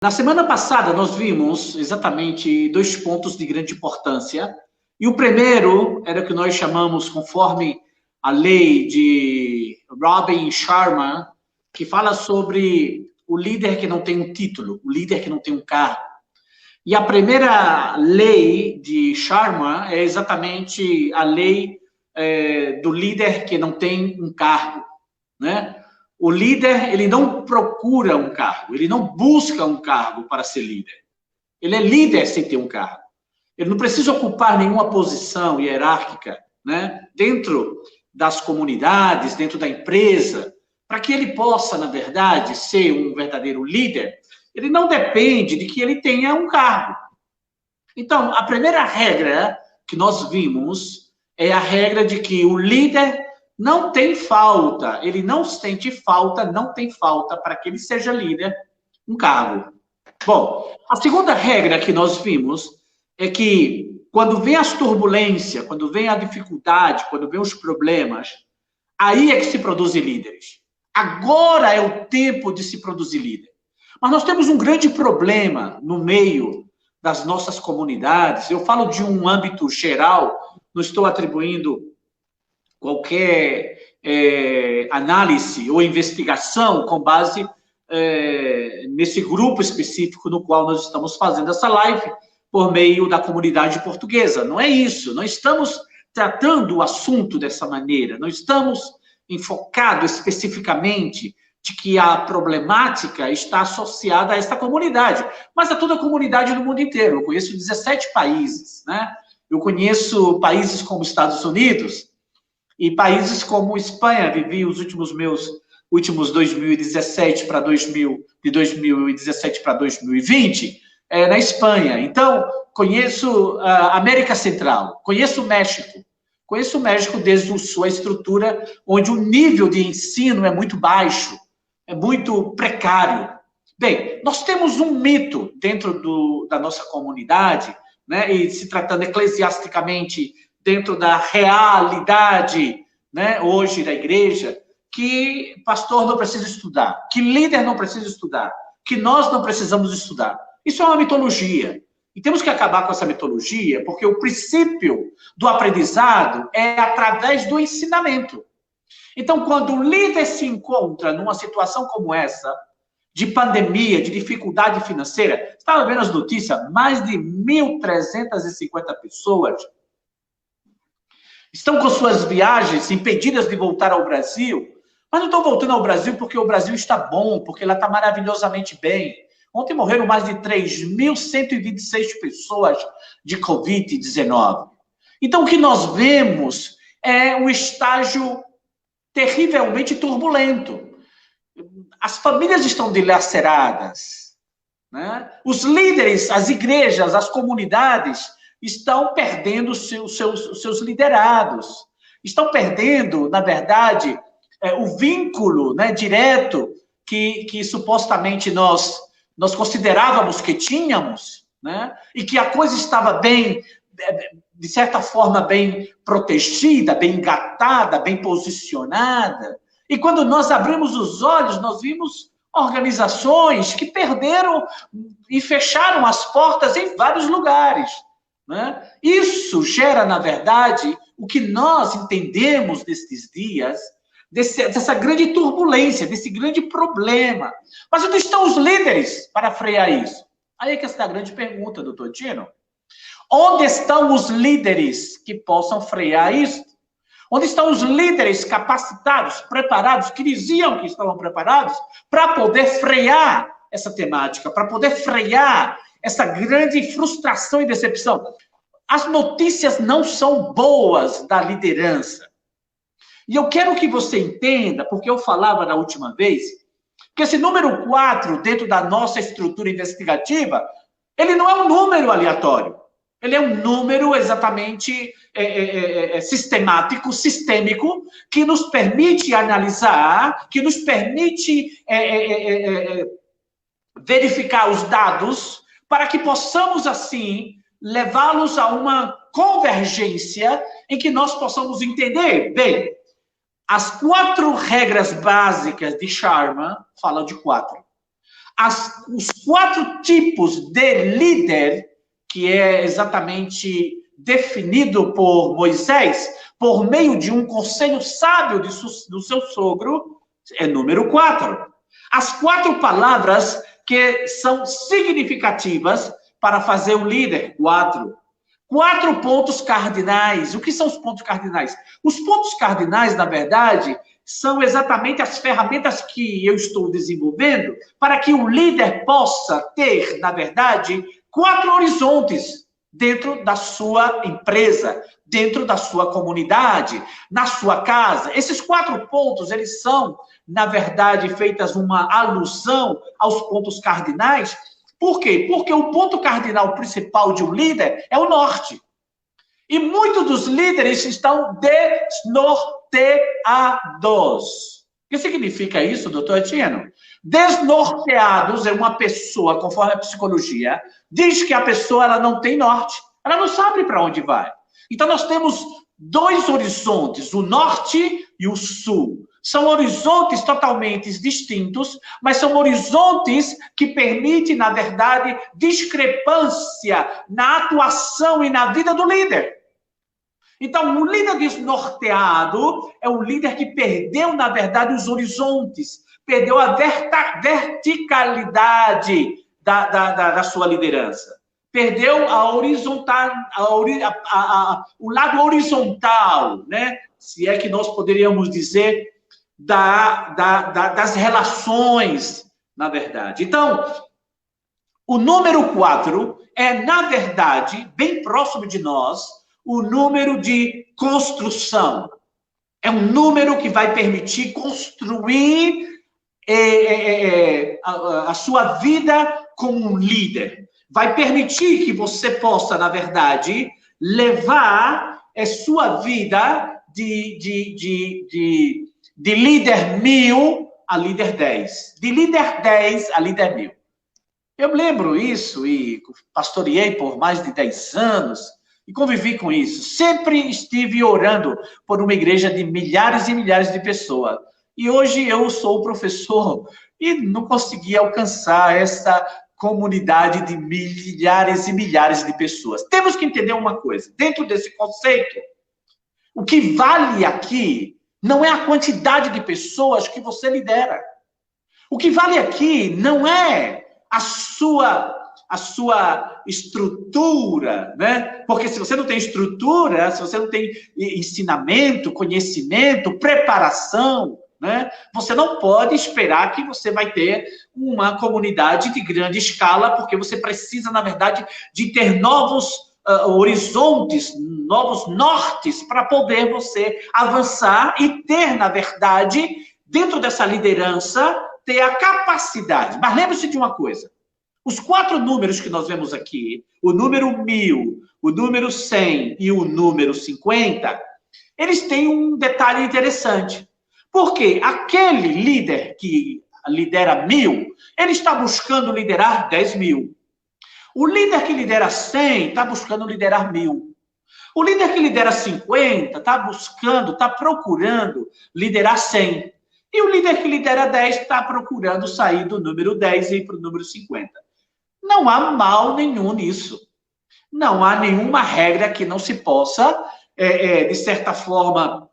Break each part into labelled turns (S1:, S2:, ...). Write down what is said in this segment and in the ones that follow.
S1: Na semana passada, nós vimos exatamente dois pontos de grande importância. E o primeiro era o que nós chamamos, conforme a lei de Robin Sharma, que fala sobre o líder que não tem um título, o líder que não tem um cargo. E a primeira lei de Sharma é exatamente a lei do líder que não tem um cargo, né? O líder, ele não procura um cargo, ele não busca um cargo para ser líder. Ele é líder sem ter um cargo. Ele não precisa ocupar nenhuma posição hierárquica, né, dentro das comunidades, dentro da empresa, para que ele possa, na verdade, ser um verdadeiro líder. Ele não depende de que ele tenha um cargo. Então, a primeira regra que nós vimos é a regra de que o líder não tem falta, ele não sente falta, não tem falta para que ele seja líder, um cargo. Bom, a segunda regra que nós vimos é que quando vem as turbulências, quando vem a dificuldade, quando vem os problemas, aí é que se produzem líderes. Agora é o tempo de se produzir líder. Mas nós temos um grande problema no meio das nossas comunidades. Eu falo de um âmbito geral, não estou atribuindo qualquer análise ou investigação com base nesse grupo específico no qual nós estamos fazendo essa live por meio da comunidade portuguesa. Não é isso, não estamos tratando o assunto dessa maneira, não estamos enfocados especificamente de que a problemática está associada a esta comunidade, mas a toda a comunidade do mundo inteiro. Eu conheço 17 países, né? Eu conheço países como Estados Unidos, e países como Espanha, vivi os últimos 2017 para 2017 para 2020, na Espanha. Então, conheço a América Central, conheço o México desde sua estrutura, onde o nível de ensino é muito baixo, é muito precário. Bem, nós temos um mito dentro da nossa comunidade, né, e se tratando eclesiasticamente dentro da realidade, né, hoje da igreja, que pastor não precisa estudar, que líder não precisa estudar, que nós não precisamos estudar. Isso é uma mitologia. E temos que acabar com essa mitologia, porque o princípio do aprendizado é através do ensinamento. Então, quando o líder se encontra numa situação como essa, de pandemia, de dificuldade financeira, estava vendo as notícias, mais de 1.350 pessoas estão com suas viagens impedidas de voltar ao Brasil, mas não estão voltando ao Brasil porque o Brasil está bom, porque ela está maravilhosamente bem. Ontem morreram mais de 3.126 pessoas de Covid-19. Então, o que nós vemos é um estágio terrivelmente turbulento. As famílias estão dilaceradas, né? Os líderes, as igrejas, as comunidades estão perdendo os seus liderados, estão perdendo, na verdade, o vínculo, né, direto que supostamente nós considerávamos que tínhamos, né, e que a coisa estava bem, de certa forma, bem protegida, bem engatada, bem posicionada. E quando nós abrimos os olhos, nós vimos organizações que perderam e fecharam as portas em vários lugares, né? Isso gera, na verdade, o que nós entendemos destes dias, dessa grande turbulência, desse grande problema. Mas onde estão os líderes para frear isso? Aí é que está a grande pergunta, doutor Tino. Onde estão os líderes que possam frear isso? Onde estão os líderes capacitados, preparados, que diziam que estavam preparados para poder frear essa temática, para poder frear essa grande frustração e decepção? As notícias não são boas da liderança. E eu quero que você entenda, porque eu falava na última vez, que esse número 4, dentro da nossa estrutura investigativa, ele não é um número aleatório. Ele é um número exatamente sistemático, sistêmico, que nos permite analisar, que nos permite verificar os dados, para que possamos, assim, levá-los a uma convergência em que nós possamos entender. Bem, as 4 regras básicas de Sharma falam de 4. Os 4 tipos de líder, que é exatamente definido por Moisés, por meio de um conselho sábio do seu sogro, é número 4. As 4 palavras que são significativas para fazer um líder. 4 pontos cardinais. O que são os pontos cardinais? Os pontos cardinais, na verdade, são exatamente as ferramentas que eu estou desenvolvendo para que o líder possa ter, na verdade, 4 horizontes dentro da sua empresa, dentro da sua comunidade, na sua casa. Esses 4 pontos, eles são, na verdade, feitas uma alusão aos pontos cardinais. Por quê? Porque o ponto cardinal principal de um líder é o norte. E muitos dos líderes estão desnorteados. O que significa isso, doutor Etienne? Desnorteados é uma pessoa, conforme a psicologia, diz que a pessoa ela não tem norte, ela não sabe para onde vai. Então, nós temos 2 horizontes, o norte e o sul. São horizontes totalmente distintos, mas são horizontes que permitem, na verdade, discrepância na atuação e na vida do líder. Então, um líder desnorteado é um líder que perdeu, na verdade, os horizontes, perdeu a verticalidade da sua liderança. Perdeu a horizontal, o lado horizontal, né? Se é que nós poderíamos dizer, das relações, na verdade. Então, o número 4 é, na verdade, bem próximo de nós, o número de construção. É um número que vai permitir construir a sua vida como um líder. Vai permitir que você possa, na verdade, levar a sua vida de líder 1000 a líder 10. De líder 10 a líder 1000. Eu lembro isso e pastoreei por mais de 10 anos e convivi com isso. Sempre estive orando por uma igreja de milhares e milhares de pessoas. E hoje eu sou professor e não consegui alcançar essa comunidade de milhares e milhares de pessoas. Temos que entender uma coisa. Dentro desse conceito, o que vale aqui não é a quantidade de pessoas que você lidera. O que vale aqui não é a sua estrutura, né? Porque se você não tem estrutura, se você não tem ensinamento, conhecimento, preparação, né? Você não pode esperar que você vai ter uma comunidade de grande escala, porque você precisa, na verdade, de ter novos horizontes, novos nortes para poder você avançar e ter, na verdade, dentro dessa liderança, ter a capacidade. Mas lembre-se de uma coisa. Os 4 números que nós vemos aqui, o número 1000, o número 100 e o número 50, eles têm um detalhe interessante. Porque aquele líder que lidera 1000, ele está buscando liderar 10.000. O líder que lidera 100 está buscando liderar 1000. O líder que lidera 50 está procurando liderar 100. E o líder que lidera 10 está procurando sair do número 10 e ir para o número 50. Não há mal nenhum nisso. Não há nenhuma regra que não se possa, de certa forma,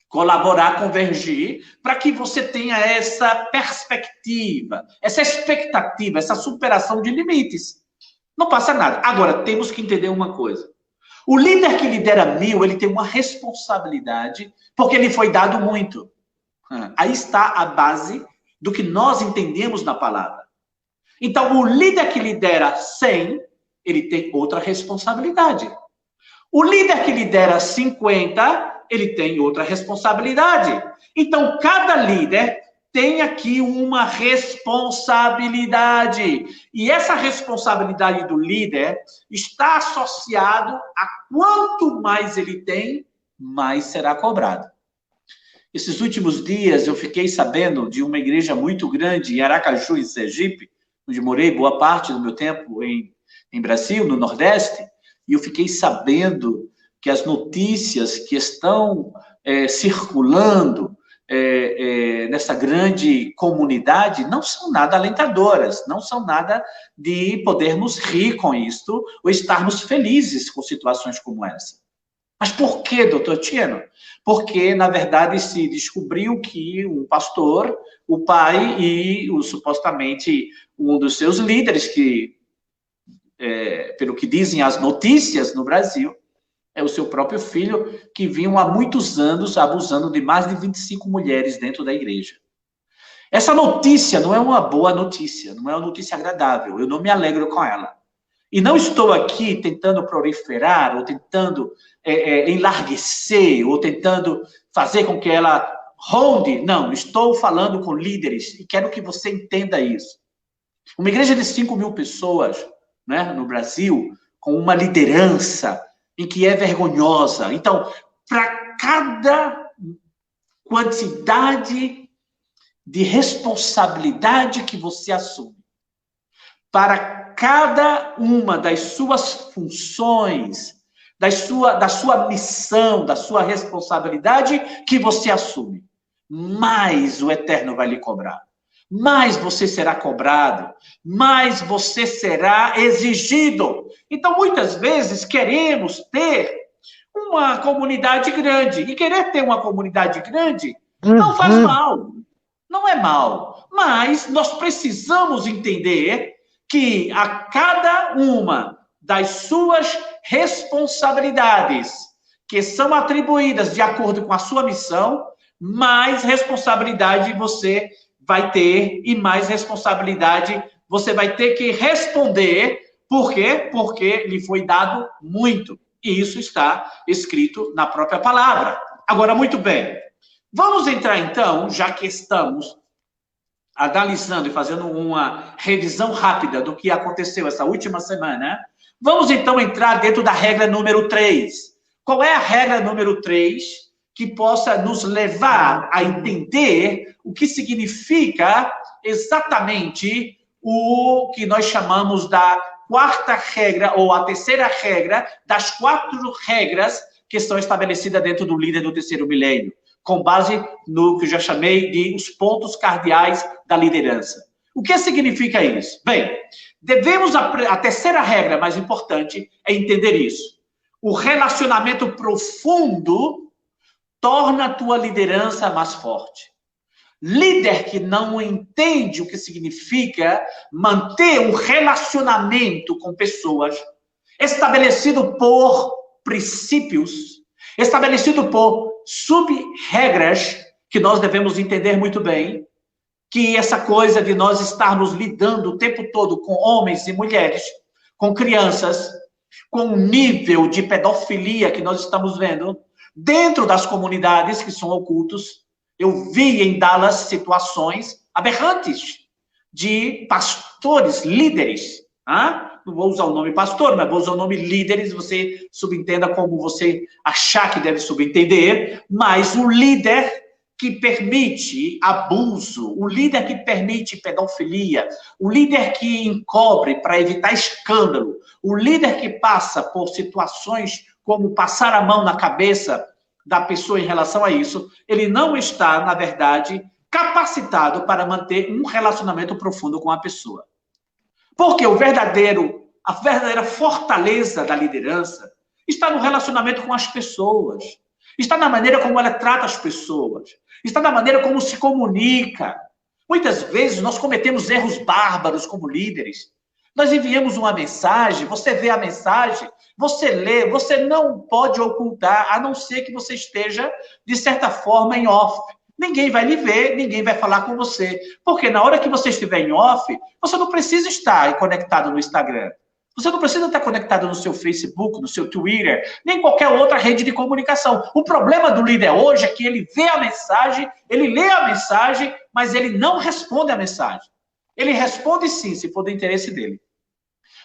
S1: colaborar, convergir, para que você tenha essa perspectiva, essa expectativa, essa superação de limites. Não passa nada. Agora, temos que entender uma coisa. O líder que lidera 1000, ele tem uma responsabilidade, porque lhe foi dado muito. Aí está a base do que nós entendemos na palavra. Então, o líder que lidera 100, ele tem outra responsabilidade. O líder que lidera 50, ele tem outra responsabilidade. Então, cada líder tem aqui uma responsabilidade. E essa responsabilidade do líder está associado a quanto mais ele tem, mais será cobrado. Esses últimos dias eu fiquei sabendo de uma igreja muito grande em Aracaju, em Sergipe, onde morei boa parte do meu tempo em Brasil, no Nordeste, e eu fiquei sabendo que as notícias que estão circulando nessa grande comunidade não são nada alentadoras, não são nada de podermos rir com isto ou estarmos felizes com situações como essa. Mas por que, doutor Tieno? Porque, na verdade, se descobriu que um pastor, o pai e supostamente um dos seus líderes, que, pelo que dizem as notícias no Brasil, é o seu próprio filho, que vinham há muitos anos abusando de mais de 25 mulheres dentro da igreja. Essa notícia não é uma boa notícia, não é uma notícia agradável, eu não me alegro com ela. E não estou aqui tentando proliferar, ou tentando enlarguecer, ou tentando fazer com que ela ronde. Não, estou falando com líderes e quero que você entenda isso. Uma igreja de 5.000 pessoas, né, no Brasil, com uma liderança em que é vergonhosa. Então, para cada quantidade de responsabilidade que você assume, para cada uma das suas funções, da sua missão, da sua responsabilidade que você assume, mais o Eterno vai lhe cobrar. Mais você será cobrado, mais você será exigido. Então, muitas vezes, queremos ter uma comunidade grande. E querer ter uma comunidade grande não faz mal. Não é mal. Mas nós precisamos entender que a cada uma das suas responsabilidades, que são atribuídas de acordo com a sua missão, mais responsabilidade você vai ter e mais responsabilidade você vai ter que responder. Por quê? Porque lhe foi dado muito. E isso está escrito na própria palavra. Agora, muito bem. Vamos entrar, então, já que estamos analisando e fazendo uma revisão rápida do que aconteceu essa última semana, vamos, então, entrar dentro da regra número 3. Qual é a regra número 3 que possa nos levar a entender o que significa exatamente o que nós chamamos da quarta regra, ou a terceira regra, das 4 regras que são estabelecidas dentro do líder do terceiro milênio, com base no que eu já chamei de os pontos cardeais da liderança. O que significa isso? Bem, a terceira regra mais importante é entender isso. O relacionamento profundo torna a tua liderança mais forte. Líder que não entende o que significa manter um relacionamento com pessoas estabelecido por princípios, estabelecido por sub-regras, que nós devemos entender muito bem, que essa coisa de nós estarmos lidando o tempo todo com homens e mulheres, com crianças, com o nível de pedofilia que nós estamos vendo dentro das comunidades que são ocultos. Eu vi em Dallas situações aberrantes de pastores, líderes. Não vou usar o nome pastor, mas vou usar o nome líderes, você subentenda como você achar que deve subentender, mas o líder que permite abuso, o líder que permite pedofilia, o líder que encobre para evitar escândalo, o líder que passa por situações como passar a mão na cabeça da pessoa em relação a isso, ele não está, na verdade, capacitado para manter um relacionamento profundo com a pessoa. Porque a verdadeira fortaleza da liderança está no relacionamento com as pessoas, está na maneira como ela trata as pessoas, está na maneira como se comunica. Muitas vezes nós cometemos erros bárbaros como líderes. Nós enviamos uma mensagem, você vê a mensagem, você lê, você não pode ocultar, a não ser que você esteja, de certa forma, em off. Ninguém vai lhe ver, ninguém vai falar com você. Porque na hora que você estiver em off, você não precisa estar conectado no Instagram. Você não precisa estar conectado no seu Facebook, no seu Twitter, nem qualquer outra rede de comunicação. O problema do líder hoje é que ele vê a mensagem, ele lê a mensagem, mas ele não responde a mensagem. Ele responde sim, se for do interesse dele.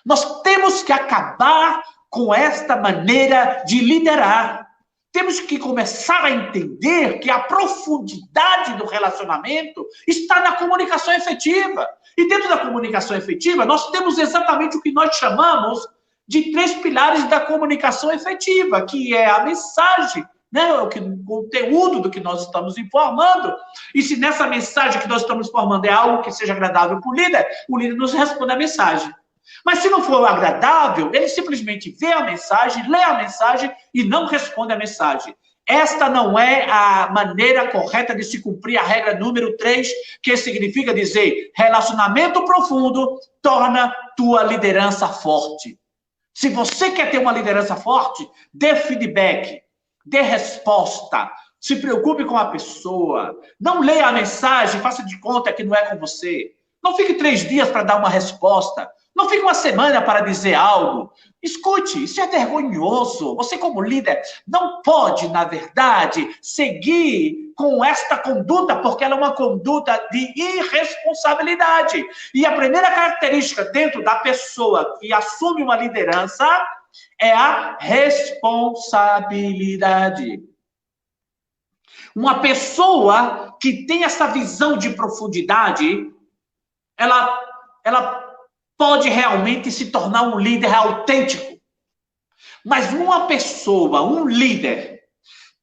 S1: Nós temos que acabar com esta maneira de liderar. Temos que começar a entender que a profundidade do relacionamento está na comunicação efetiva. E dentro da comunicação efetiva, nós temos exatamente o que nós chamamos de 3 pilares da comunicação efetiva, que é a mensagem né? O conteúdo do que nós estamos informando. E se nessa mensagem que nós estamos informando é algo que seja agradável para o líder nos responde a mensagem. Mas se não for agradável, ele simplesmente vê a mensagem, lê a mensagem e não responde a mensagem. Esta não é a maneira correta de se cumprir a regra número 3, que significa dizer, relacionamento profundo torna tua liderança forte. Se você quer ter uma liderança forte, dê feedback, dê resposta, se preocupe com a pessoa, não leia a mensagem, faça de conta que não é com você. Não fique 3 dias para dar uma resposta. Não fique uma semana para dizer algo. Escute, isso é vergonhoso. Você, como líder, não pode, na verdade, seguir com esta conduta, porque ela é uma conduta de irresponsabilidade. E a primeira característica dentro da pessoa que assume uma liderança é a responsabilidade. Uma pessoa que tem essa visão de profundidade, ela pode realmente se tornar um líder autêntico. Mas uma pessoa, um líder,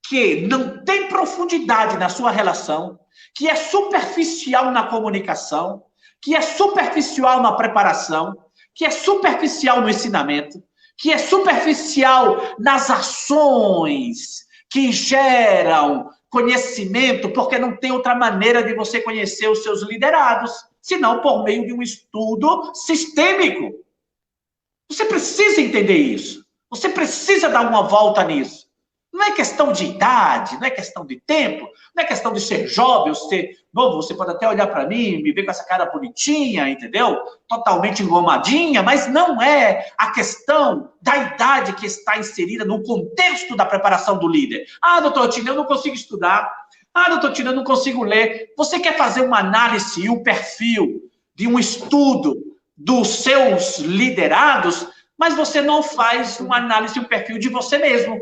S1: que não tem profundidade na sua relação, que é superficial na comunicação, que é superficial na preparação, que é superficial no ensinamento, que é superficial nas ações que geram conhecimento, porque não tem outra maneira de você conhecer os seus liderados, senão por meio de um estudo sistêmico. Você precisa entender isso. Você precisa dar uma volta nisso. Não é questão de idade, não é questão de tempo, não é questão de ser jovem ou ser novo. Você pode até olhar para mim, me ver com essa cara bonitinha, entendeu? Totalmente engomadinha, mas não é a questão da idade que está inserida no contexto da preparação do líder. Ah, doutor Tino, eu não consigo estudar. Ah, doutor Tino, eu não consigo ler. Você quer fazer uma análise e um perfil de um estudo dos seus liderados, mas você não faz uma análise e um perfil de você mesmo.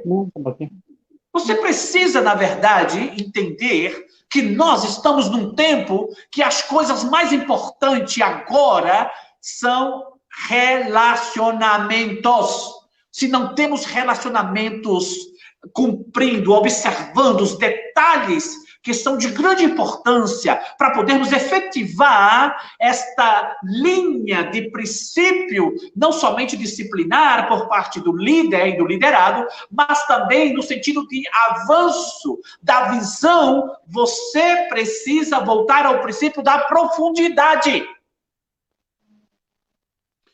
S1: Você precisa, na verdade, entender que nós estamos num tempo que as coisas mais importantes agora são relacionamentos. Se não temos relacionamentos cumprindo, observando os detalhes que são de grande importância para podermos efetivar esta linha de princípio, não somente disciplinar por parte do líder e do liderado, mas também no sentido de avanço da visão, você precisa voltar ao princípio da profundidade.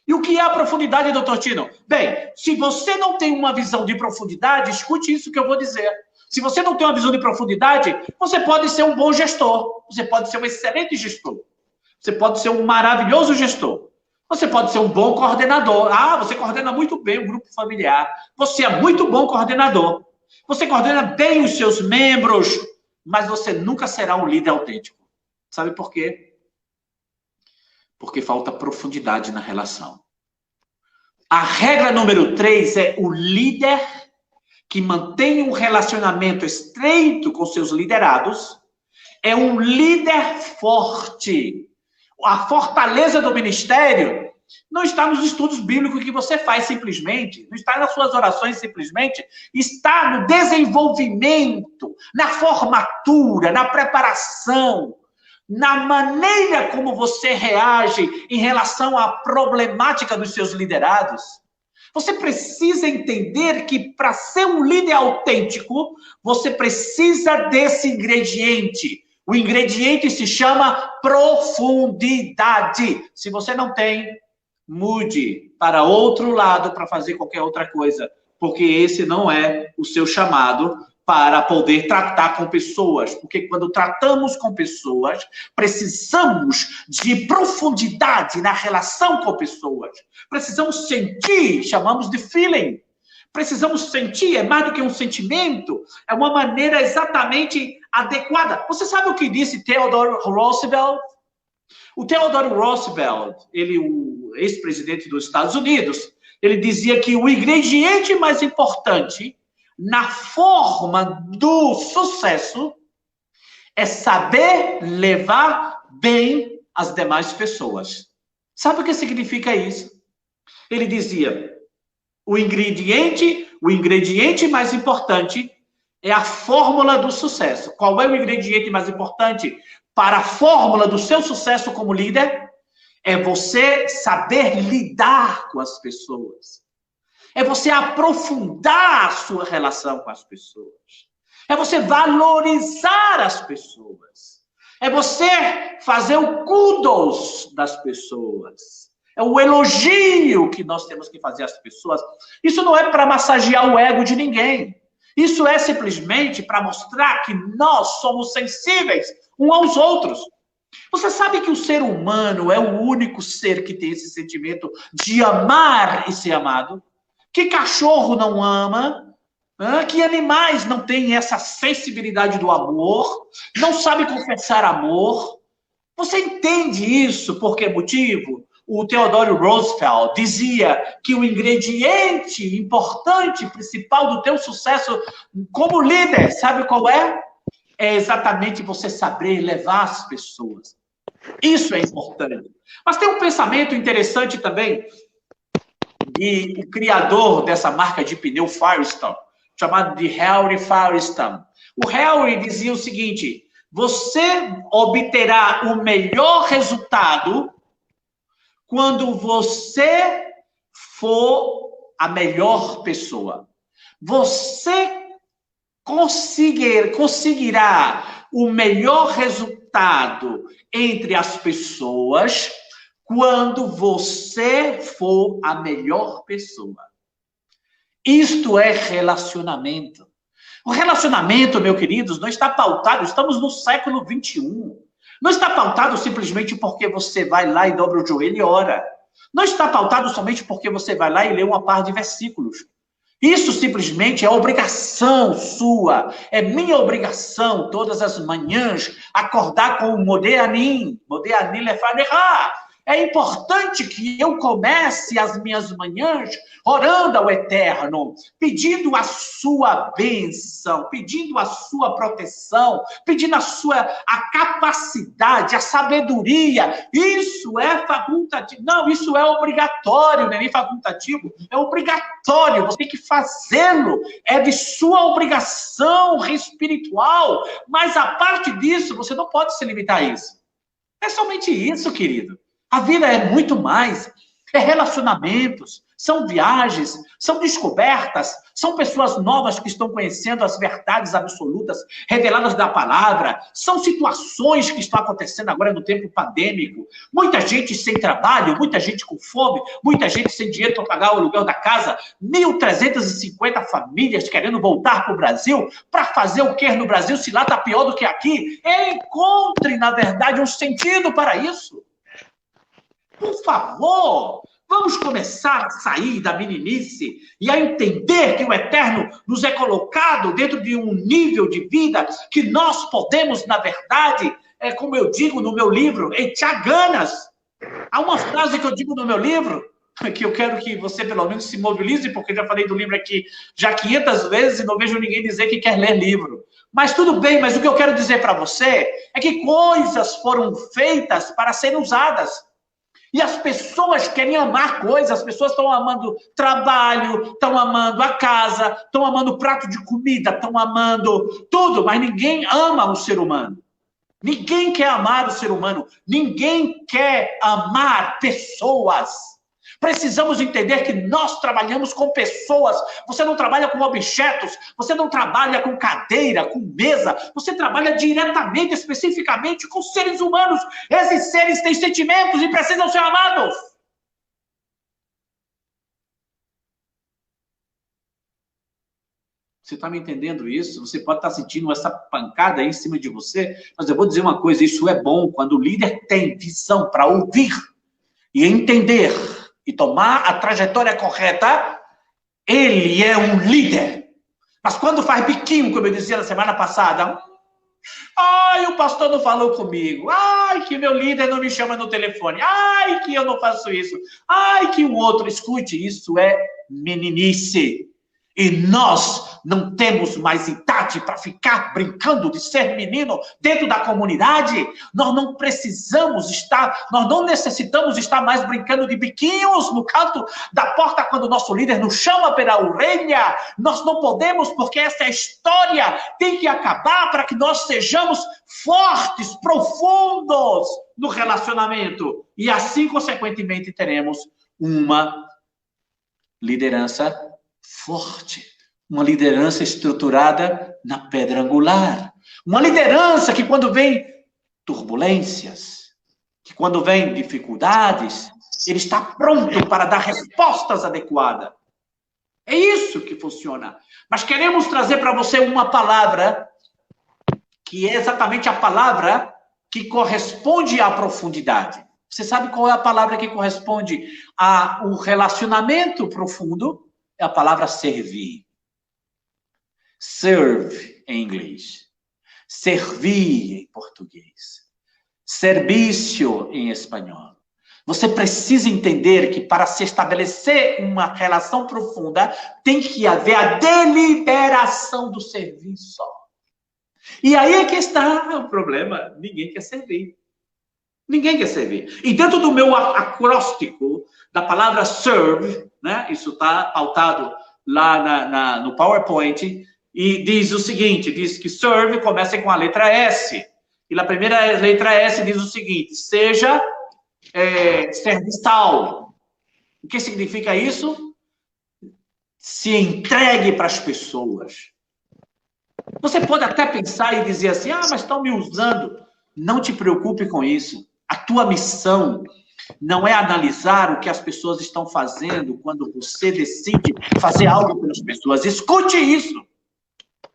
S1: E o que é a profundidade, doutor Tino? Bem, se você não tem uma visão de profundidade, escute isso que eu vou dizer. Se você não tem uma visão de profundidade, você pode ser um bom gestor. Você pode ser um excelente gestor. Você pode ser um maravilhoso gestor. Você pode ser um bom coordenador. Ah, você coordena muito bem o grupo familiar. Você é muito bom coordenador. Você coordena bem os seus membros, mas você nunca será um líder autêntico. Sabe por quê? Porque falta profundidade na relação. A regra número 3 é o líder que mantém um relacionamento estreito com seus liderados, é um líder forte. A fortaleza do ministério não está nos estudos bíblicos que você faz simplesmente, não está nas suas orações simplesmente, está no desenvolvimento, na formatura, na preparação, na maneira como você reage em relação à problemática dos seus liderados. Você precisa entender que para ser um líder autêntico, você precisa desse ingrediente. O ingrediente se chama profundidade. Se você não tem, mude para outro lado para fazer qualquer outra coisa, porque esse não é o seu chamado para poder tratar com pessoas. Porque quando tratamos com pessoas, precisamos de profundidade na relação com pessoas. Precisamos sentir, chamamos de feeling. Precisamos sentir, é mais do que um sentimento, é uma maneira exatamente adequada. Você sabe o que disse Theodore Roosevelt? O Theodore Roosevelt, ele, o ex-presidente dos Estados Unidos, ele dizia que o ingrediente mais importante na forma do sucesso é saber levar bem as demais pessoas. Sabe o que significa isso? Ele dizia, o ingrediente mais importante é a fórmula do sucesso. Qual é o ingrediente mais importante para a fórmula do seu sucesso como líder? É você saber lidar com as pessoas. É você aprofundar a sua relação com as pessoas. É você valorizar as pessoas. É você fazer o kudos das pessoas. É o elogio que nós temos que fazer às pessoas. Isso não é para massagear o ego de ninguém. Isso é simplesmente para mostrar que nós somos sensíveis uns aos outros. Você sabe que o ser humano é o único ser que tem esse sentimento de amar e ser amado? Que cachorro não ama? Que animais não têm essa sensibilidade do amor? Não sabe confessar amor? Você entende isso? Por que motivo? O Theodore Roosevelt dizia que o ingrediente importante, principal do teu sucesso como líder, sabe qual é? É exatamente você saber levar as pessoas. Isso é importante. Mas tem um pensamento interessante também de o criador dessa marca de pneu Firestone, chamado de Henry Firestone. O Henry dizia o seguinte: você obterá o melhor resultado quando você for a melhor pessoa. Você conseguirá o melhor resultado entre as pessoas quando você for a melhor pessoa. Isto é relacionamento. O relacionamento, meus queridos, não está pautado, estamos no século 21. Não está pautado simplesmente porque você vai lá e dobra o joelho e ora. Não está pautado somente porque você vai lá e lê uma par de versículos. Isso simplesmente é obrigação sua, é minha obrigação todas as manhãs acordar com o Modéanim Lefanerá. É importante que eu comece as minhas manhãs orando ao Eterno, pedindo a sua bênção, pedindo a sua proteção, pedindo a capacidade, a sabedoria. Isso é facultativo. Não, isso é obrigatório, não é nem facultativo, é obrigatório, você tem que fazê-lo. É de sua obrigação espiritual, mas a parte disso, você não pode se limitar a isso. É somente isso, querido. A vida é muito mais, é relacionamentos, são viagens, são descobertas, são pessoas novas que estão conhecendo as verdades absolutas reveladas da palavra, são situações que estão acontecendo agora no tempo pandêmico, muita gente sem trabalho, muita gente com fome, muita gente sem dinheiro para pagar o aluguel da casa, 1.350 famílias querendo voltar para o Brasil, para fazer o que no Brasil, se lá está pior do que aqui. Encontre, na verdade, um sentido para isso. Por favor, vamos começar a sair da meninice e a entender que o Eterno nos é colocado dentro de um nível de vida que nós podemos, na verdade, como eu digo no meu livro, echar ganas. Há uma frase que eu digo no meu livro, que eu quero que você pelo menos se mobilize, porque eu já falei do livro aqui já 500 vezes e não vejo ninguém dizer que quer ler livro. Mas tudo bem, mas o que eu quero dizer para você é que coisas foram feitas para serem usadas. E as pessoas querem amar coisas, as pessoas estão amando trabalho, estão amando a casa, estão amando o prato de comida, estão amando tudo, mas ninguém ama o ser humano. Ninguém quer amar o ser humano, ninguém quer amar pessoas. Precisamos entender que nós trabalhamos com pessoas. Você não trabalha com objetos, você não trabalha com cadeira, com mesa, você trabalha diretamente, especificamente com seres humanos. Esses seres têm sentimentos e precisam ser amados. Você está me entendendo isso? Você pode estar sentindo essa pancada aí em cima de você, mas eu vou dizer uma coisa, isso é bom quando o líder tem visão para ouvir e entender e tomar a trajetória correta, ele é um líder. Mas quando faz biquinho, como eu dizia na semana passada, ai, o pastor não falou comigo, ai, que meu líder não me chama no telefone, ai, que eu não faço isso, ai, que o outro, escute, isso é meninice. E nós não temos mais idade para ficar brincando de ser menino dentro da comunidade. Nós não precisamos estar, nós não necessitamos estar mais brincando de biquinhos no canto da porta quando o nosso líder nos chama pela orelha. Nós não podemos, porque essa história tem que acabar para que nós sejamos fortes, profundos no relacionamento. E assim, consequentemente, teremos uma liderança forte, uma liderança estruturada na pedra angular, uma liderança que quando vem turbulências, que quando vem dificuldades, ele está pronto para dar respostas adequadas. É isso que funciona. Mas queremos trazer para você uma palavra que é exatamente a palavra que corresponde à profundidade. Você sabe qual é a palavra que corresponde ao relacionamento profundo? É a palavra servir. Serve, em inglês. Servir, em português. Serviço, em espanhol. Você precisa entender que para se estabelecer uma relação profunda, tem que haver a deliberação do serviço. E aí é que está o problema. Ninguém quer servir. Ninguém quer servir. E dentro do meu acróstico da palavra serve, né? Isso está pautado lá no PowerPoint, e diz o seguinte, diz que serve começa com a letra S. E na primeira letra S diz o seguinte, seja serviçal. O que significa isso? Se entregue para as pessoas. Você pode até pensar e dizer assim, mas estão me usando. Não te preocupe com isso. A tua missão não é analisar o que as pessoas estão fazendo quando você decide fazer algo pelas pessoas. Escute isso.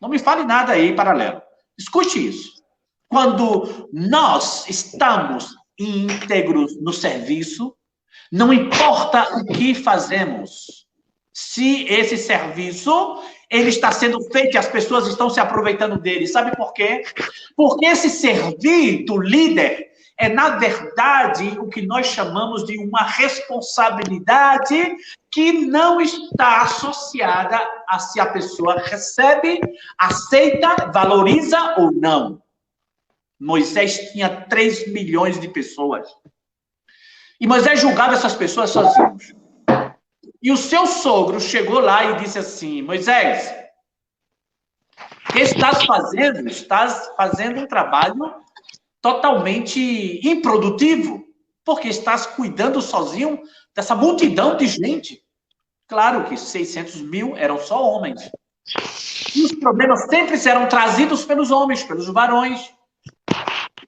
S1: Não me fale nada aí paralelo. Escute isso. Quando nós estamos íntegros no serviço, não importa o que fazemos. Se esse serviço ele está sendo feito e as pessoas estão se aproveitando dele. Sabe por quê? Porque esse servir do líder é, na verdade, o que nós chamamos de uma responsabilidade que não está associada a se a pessoa recebe, aceita, valoriza ou não. Moisés tinha 3 milhões de pessoas. E Moisés julgava essas pessoas sozinhos. E o seu sogro chegou lá e disse assim, Moisés, o que estás fazendo? Estás fazendo um trabalho totalmente improdutivo, porque estás cuidando sozinho dessa multidão de gente. Claro que 600 mil eram só homens. E os problemas sempre eram trazidos pelos homens, pelos varões.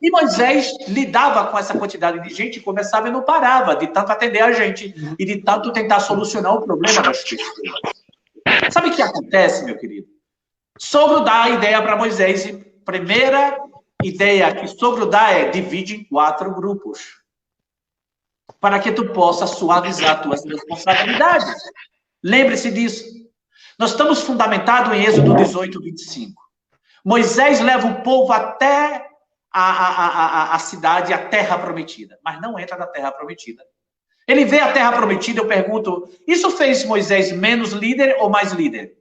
S1: E Moisés lidava com essa quantidade de gente e começava e não parava de tanto atender a gente e de tanto tentar solucionar o problema das pessoas. Sabe o que acontece, meu querido? Sogro dá a ideia para Moisés. E primeira ideia que sogro dá é divide em 4 grupos. Para que tu possa suavizar tuas responsabilidades. Lembre-se disso. Nós estamos fundamentados em Êxodo 18, 25. Moisés leva o povo até a cidade, a terra prometida, mas não entra na terra prometida. Ele vê a terra prometida, eu pergunto, isso fez Moisés menos líder ou mais líder?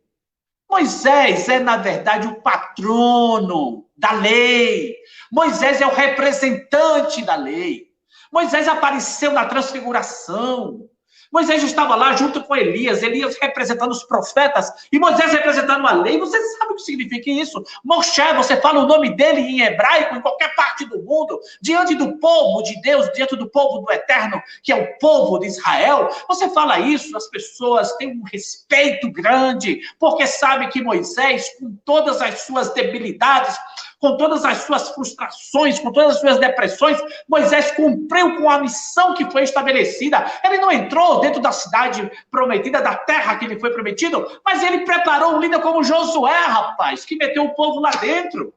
S1: Moisés é, na verdade, o patrono da lei. Moisés é o representante da lei. Moisés apareceu na transfiguração. Moisés estava lá junto com Elias representando os profetas, e Moisés representando a lei. Você sabe o que significa isso? Moshe, você fala o nome dele em hebraico, em qualquer parte do mundo, diante do povo de Deus, diante do povo do Eterno, que é o povo de Israel. Você fala isso, as pessoas têm um respeito grande, porque sabe que Moisés, com todas as suas debilidades, com todas as suas frustrações, com todas as suas depressões, Moisés cumpriu com a missão que foi estabelecida. Ele não entrou dentro da cidade prometida, da terra que lhe foi prometido, mas ele preparou um líder como Josué, rapaz, que meteu o povo lá dentro.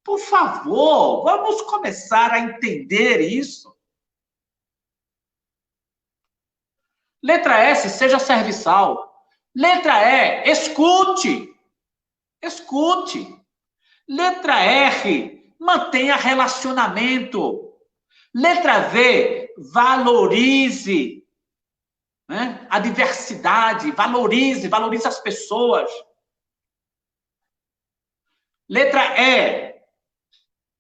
S1: Por favor, vamos começar a entender isso. Letra S, seja serviçal. Letra E, escute. Escute. Letra R, mantenha relacionamento. Letra V, valorize, né, a diversidade, valorize as pessoas. Letra E.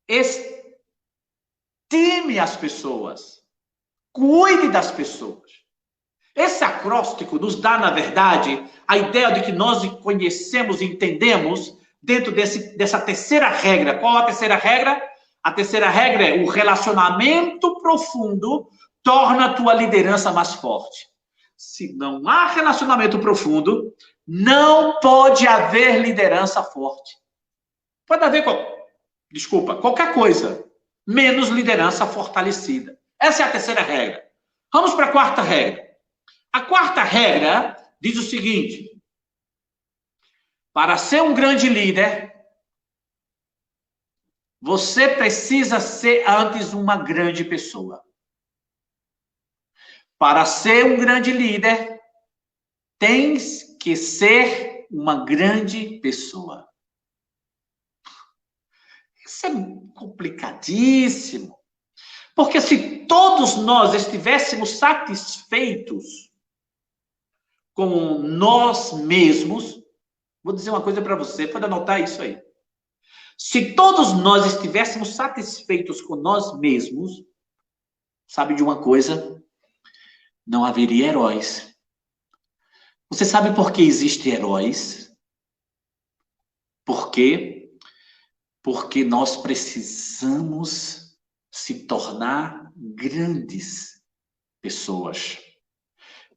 S1: Estime as pessoas. Cuide das pessoas. Esse acróstico nos dá, na verdade, a ideia de que nós conhecemos e entendemos dentro dessa terceira regra. Qual a terceira regra? A terceira regra é: o relacionamento profundo torna a tua liderança mais forte. Se não há relacionamento profundo, não pode haver liderança forte. Pode haver, qualquer coisa, menos liderança fortalecida. Essa é a terceira regra. Vamos para a quarta regra. A quarta regra diz o seguinte: para ser um grande líder, você precisa ser antes uma grande pessoa. Para ser um grande líder, tens que ser uma grande pessoa. Isso é complicadíssimo. Porque se todos nós estivéssemos satisfeitos com nós mesmos, vou dizer uma coisa para você, pode anotar isso aí. Se todos nós estivéssemos satisfeitos com nós mesmos, sabe de uma coisa? Não haveria heróis. Você sabe por que existem heróis? Por quê? Porque nós precisamos se tornar grandes pessoas.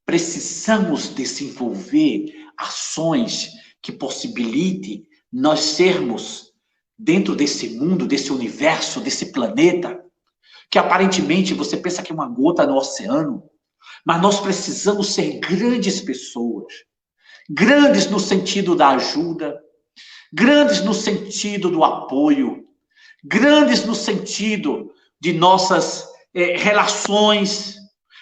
S1: Precisamos desenvolver ações que possibilitem nós sermos, dentro desse mundo, desse universo, desse planeta, que aparentemente você pensa que é uma gota no oceano, mas nós precisamos ser grandes pessoas. Grandes no sentido da ajuda, grandes no sentido do apoio, grandes no sentido de nossas relações,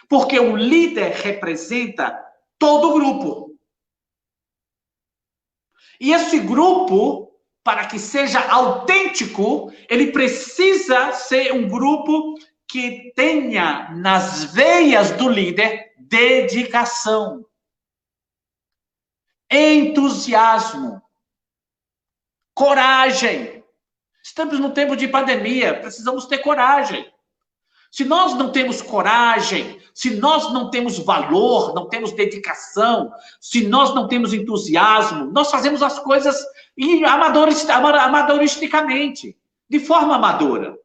S1: porque o líder representa todo o grupo. E esse grupo, para que seja autêntico, ele precisa ser um grupo que tenha nas veias do líder dedicação, entusiasmo, coragem. Estamos no tempo de pandemia, precisamos ter coragem. Se nós não temos coragem, se nós não temos valor, não temos dedicação, se nós não temos entusiasmo, nós fazemos as coisas amadoristicamente, de forma amadora.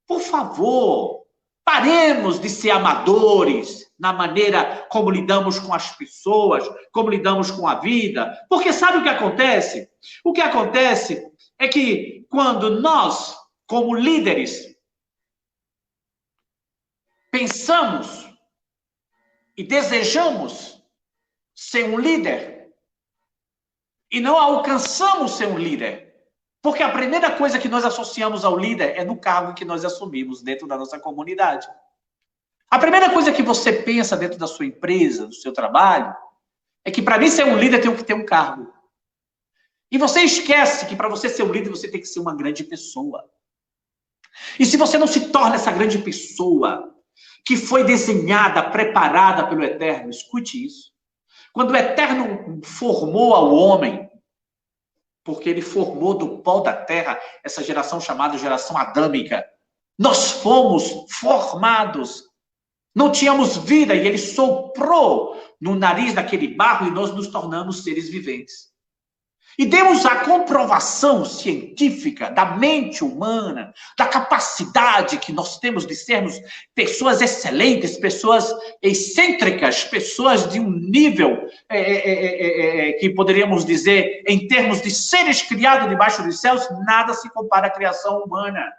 S1: Por favor, paremos de ser amadores na maneira como lidamos com as pessoas, como lidamos com a vida. Porque sabe o que acontece? O que acontece é que quando nós, como líderes, pensamos e desejamos ser um líder e não alcançamos ser um líder, porque a primeira coisa que nós associamos ao líder é no cargo que nós assumimos dentro da nossa comunidade. A primeira coisa que você pensa dentro da sua empresa, do seu trabalho, é que para mim ser um líder tem que ter um cargo. E você esquece que para você ser um líder você tem que ser uma grande pessoa. E se você não se torna essa grande pessoa que foi desenhada, preparada pelo Eterno, escute isso. Quando o Eterno formou ao homem, porque ele formou do pó da terra essa geração chamada geração adâmica, nós fomos formados. Não tínhamos vida e ele soprou no nariz daquele barro e nós nos tornamos seres viventes. E demos a comprovação científica da mente humana, da capacidade que nós temos de sermos pessoas excelentes, pessoas excêntricas, pessoas de um nível que poderíamos dizer, em termos de seres criados debaixo dos céus, nada se compara à criação humana.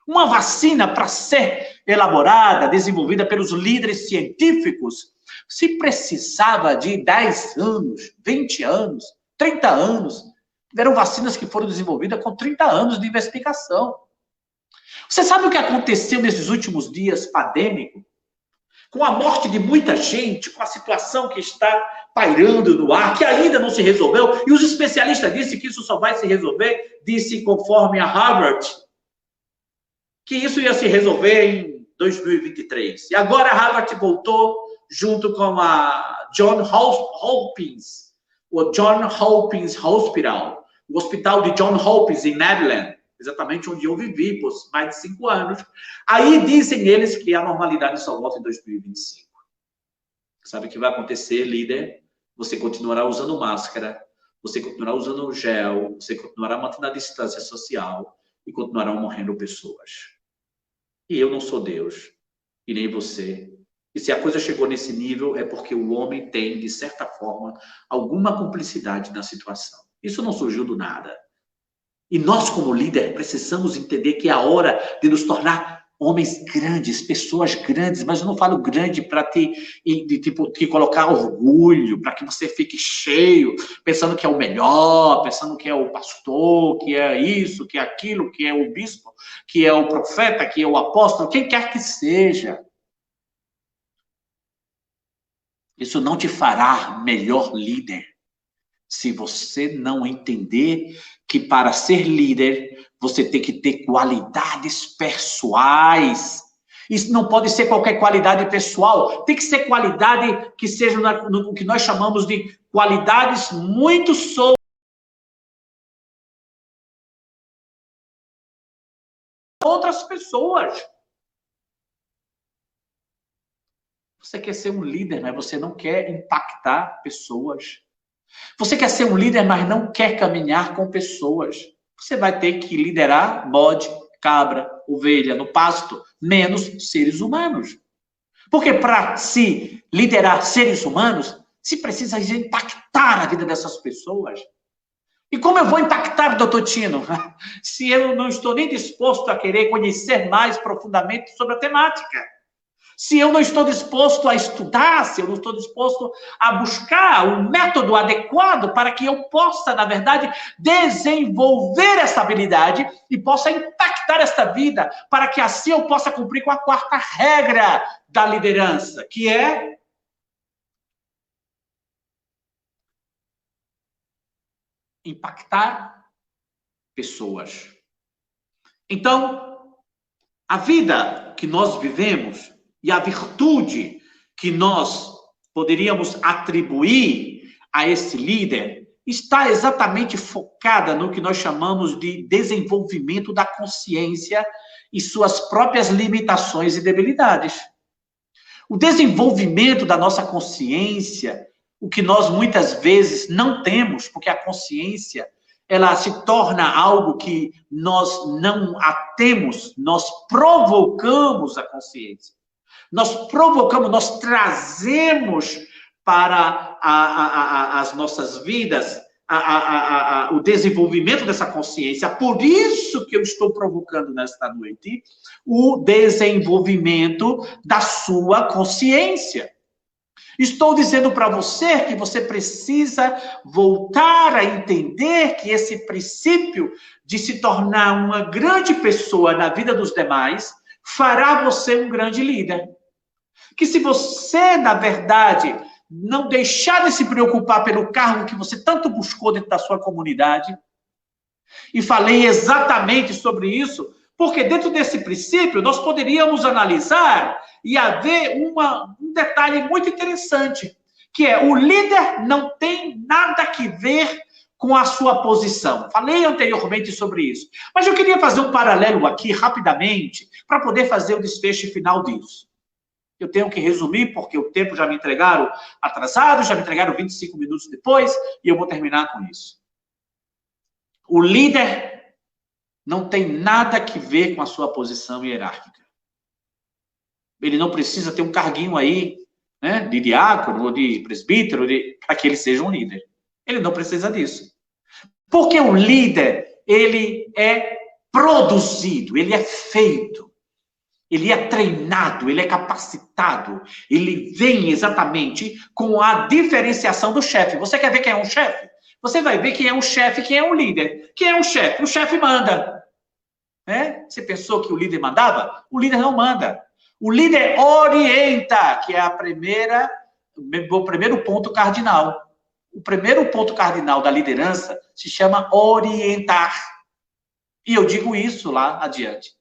S1: Uma vacina para ser elaborada, desenvolvida pelos líderes científicos, se precisava de 10 anos, 20 anos, 30 anos. Tiveram vacinas que foram desenvolvidas com 30 anos de investigação. Você sabe o que aconteceu nesses últimos dias pandêmicos? Com a morte de muita gente, com a situação que está pairando no ar, que ainda não se resolveu, e os especialistas disseram que isso só vai se resolver, disse conforme a Harvard, que isso ia se resolver em 2023. E agora a Harvard voltou junto com a Johns Hopkins, o Johns Hopkins Hospital, o hospital de John Hopkins, em Maryland, exatamente onde eu vivi por mais de 5 anos. Aí dizem eles que a normalidade só volta em 2025. Sabe o que vai acontecer, líder? Você continuará usando máscara, você continuará usando gel, você continuará mantendo a distância social e continuarão morrendo pessoas. E eu não sou Deus, e nem você. E se a coisa chegou nesse nível, é porque o homem tem, de certa forma, alguma cumplicidade na situação. Isso não surgiu do nada. E nós, como líder, precisamos entender que é a hora de nos tornar homens grandes, pessoas grandes, mas eu não falo grande para te colocar orgulho, para que você fique cheio, pensando que é o melhor, pensando que é o pastor, que é isso, que é aquilo, que é o bispo, que é o profeta, que é o apóstolo, quem quer que seja. Isso não te fará melhor líder, se você não entender que para ser líder, você tem que ter qualidades pessoais. Isso não pode ser qualquer qualidade pessoal. Tem que ser qualidade que seja no que nós chamamos de qualidades muito outras pessoas. Você quer ser um líder, mas você não quer impactar pessoas. Você quer ser um líder, mas não quer caminhar com pessoas. Você vai ter que liderar bode, cabra, ovelha no pasto, menos seres humanos. Porque para se liderar seres humanos, se precisa impactar a vida dessas pessoas. E como eu vou impactar, doutor Tino, se eu não estou nem disposto a querer conhecer mais profundamente sobre a temática? Se eu não estou disposto a estudar, se eu não estou disposto a buscar um método adequado para que eu possa, na verdade, desenvolver essa habilidade e possa impactar esta vida, para que assim eu possa cumprir com a 4ª regra da liderança, que é impactar pessoas. Então, a vida que nós vivemos e a virtude que nós poderíamos atribuir a esse líder está exatamente focada no que nós chamamos de desenvolvimento da consciência e suas próprias limitações e debilidades. O desenvolvimento da nossa consciência, o que nós muitas vezes não temos, porque a consciência ela se torna algo que nós não a temos, nós provocamos a consciência. Nós provocamos, nós trazemos para as nossas vidas o desenvolvimento dessa consciência. Por isso que eu estou provocando nesta noite o desenvolvimento da sua consciência. Estou dizendo para você que você precisa voltar a entender que esse princípio de se tornar uma grande pessoa na vida dos demais fará você um grande líder. Que se você, na verdade, não deixar de se preocupar pelo cargo que você tanto buscou dentro da sua comunidade, e falei exatamente sobre isso, porque dentro desse princípio nós poderíamos analisar e haver um detalhe muito interessante, que é o líder não tem nada que ver com a sua posição. Falei anteriormente sobre isso, mas eu queria fazer um paralelo aqui rapidamente para poder fazer o desfecho final disso. Eu tenho que resumir, porque o tempo já me entregaram atrasado, já me entregaram 25 minutos depois, e eu vou terminar com isso. O líder não tem nada que ver com a sua posição hierárquica. Ele não precisa ter um carguinho aí, né, de diácono ou de presbítero, para que ele seja um líder. Ele não precisa disso. Porque o líder, ele é produzido, ele é feito. Ele é treinado, ele é capacitado, ele vem exatamente com a diferenciação do chefe. Você quer ver quem é um chefe? Você vai ver quem é um chefe e quem é um líder. Quem é um chefe? O chefe manda. Né? Você pensou que o líder mandava? O líder não manda. O líder orienta, que é o primeiro ponto cardinal. O primeiro ponto cardinal da liderança se chama orientar. E eu digo isso lá adiante.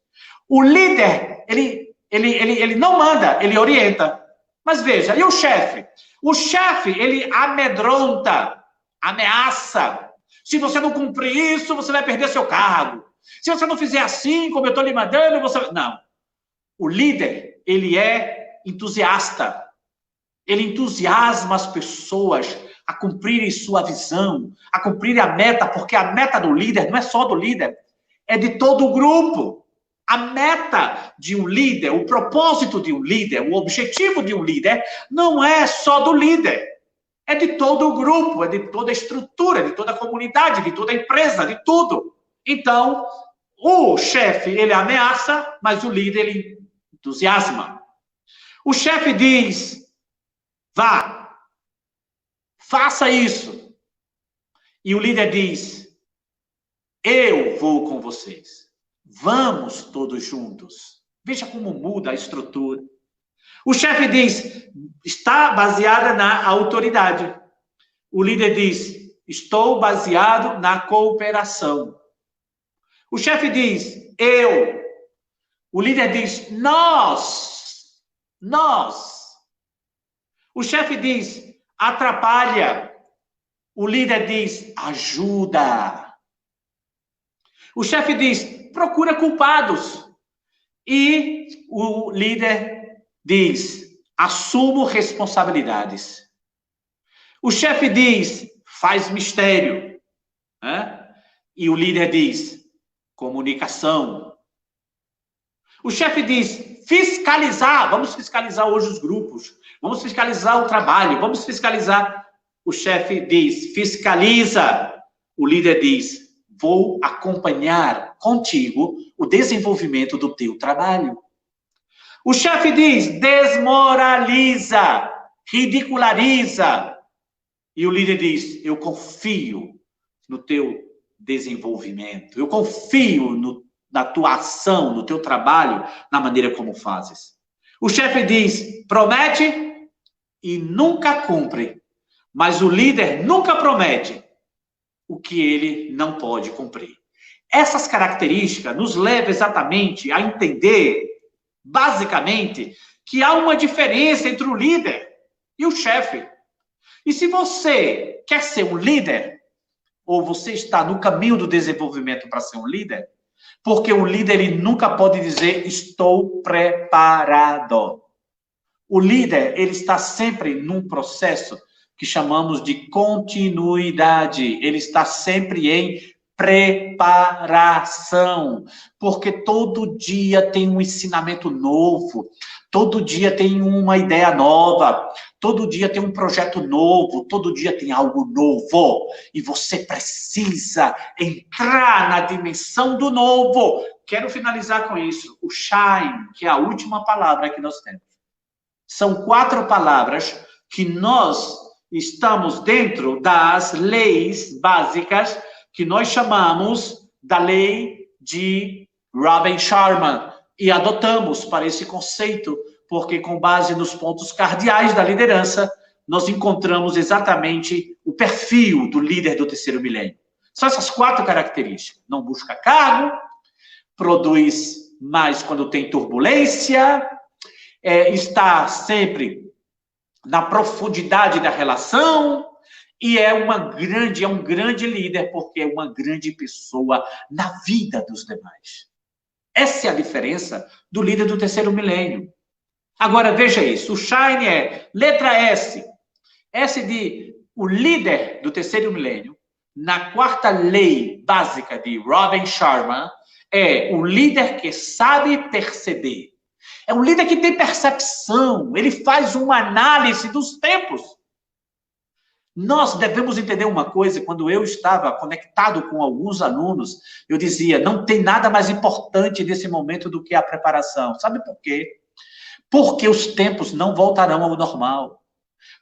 S1: O líder, ele não manda, ele orienta. Mas veja, e o chefe? O chefe, ele amedronta, ameaça. Se você não cumprir isso, você vai perder seu cargo. Se você não fizer assim, como eu estou lhe mandando, você... Não. O líder, ele é entusiasta. Ele entusiasma as pessoas a cumprirem sua visão, a cumprirem a meta, porque a meta do líder não é só do líder, é de todo o grupo. A meta de um líder, o propósito de um líder, o objetivo de um líder, não é só do líder. É de todo o grupo, é de toda a estrutura, de toda a comunidade, de toda a empresa, de tudo. Então, o chefe, ele ameaça, mas o líder, ele entusiasma. O chefe diz, vá, faça isso. E o líder diz, eu vou com vocês. Vamos todos juntos. Veja como muda a estrutura. O chefe diz, está baseada na autoridade. O líder diz, estou baseado na cooperação. O chefe diz, eu. O líder diz, nós. O chefe diz, atrapalha. O líder diz, ajuda. O chefe diz, procura culpados. E o líder diz, assumo responsabilidades. O chefe diz, faz mistério. E o líder diz, comunicação. O chefe diz, fiscalizar. Vamos fiscalizar hoje os grupos. Vamos fiscalizar o trabalho. Vamos fiscalizar. O chefe diz, fiscaliza. O líder diz, vou acompanhar contigo o desenvolvimento do teu trabalho. O chefe diz, desmoraliza, ridiculariza. E o líder diz, eu confio no teu desenvolvimento. Eu confio na tua ação, no teu trabalho, na maneira como fazes. O chefe diz, promete e nunca cumpre. Mas o líder nunca promete o que ele não pode cumprir. Essas características nos levam exatamente a entender, basicamente, que há uma diferença entre o líder e o chefe. E se você quer ser um líder, ou você está no caminho do desenvolvimento para ser um líder, porque o líder ele nunca pode dizer, estou preparado. O líder, ele está sempre num processo que chamamos de continuidade. Ele está sempre em preparação, porque todo dia tem um ensinamento novo, todo dia tem uma ideia nova, todo dia tem um projeto novo, todo dia tem algo novo, e você precisa entrar na dimensão do novo. Quero finalizar com isso. O shine, que é a última palavra que nós temos. São 4 palavras que nós estamos dentro das leis básicas que nós chamamos da lei de Robin Sharma e adotamos para esse conceito, porque com base nos pontos cardeais da liderança, nós encontramos exatamente o perfil do líder do terceiro milênio. São essas 4 características. Não busca cargo, produz mais quando tem turbulência, está sempre na profundidade da relação, e é um grande líder, porque é uma grande pessoa na vida dos demais. Essa é a diferença do líder do terceiro milênio. Agora, veja isso, o shine é letra S. S de o líder do terceiro milênio, na 4ª lei básica de Robin Sharma, é o líder que sabe perceber. É um líder que tem percepção, ele faz uma análise dos tempos. Nós devemos entender uma coisa, quando eu estava conectado com alguns alunos, eu dizia, não tem nada mais importante nesse momento do que a preparação. Sabe por quê? Porque os tempos não voltarão ao normal.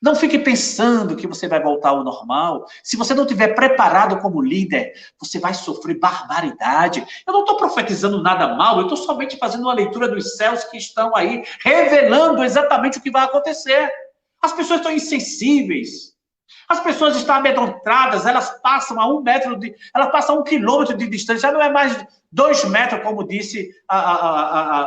S1: Não fique pensando que você vai voltar ao normal. Se você não estiver preparado como líder, você vai sofrer barbaridade. Eu não estou profetizando nada mal, eu estou somente fazendo uma leitura dos céus que estão aí, revelando exatamente o que vai acontecer. As pessoas estão insensíveis. As pessoas estão amedrontadas, elas passam a 1 metro, elas passam a 1 quilômetro de distância, já não é mais 2 metros, como disse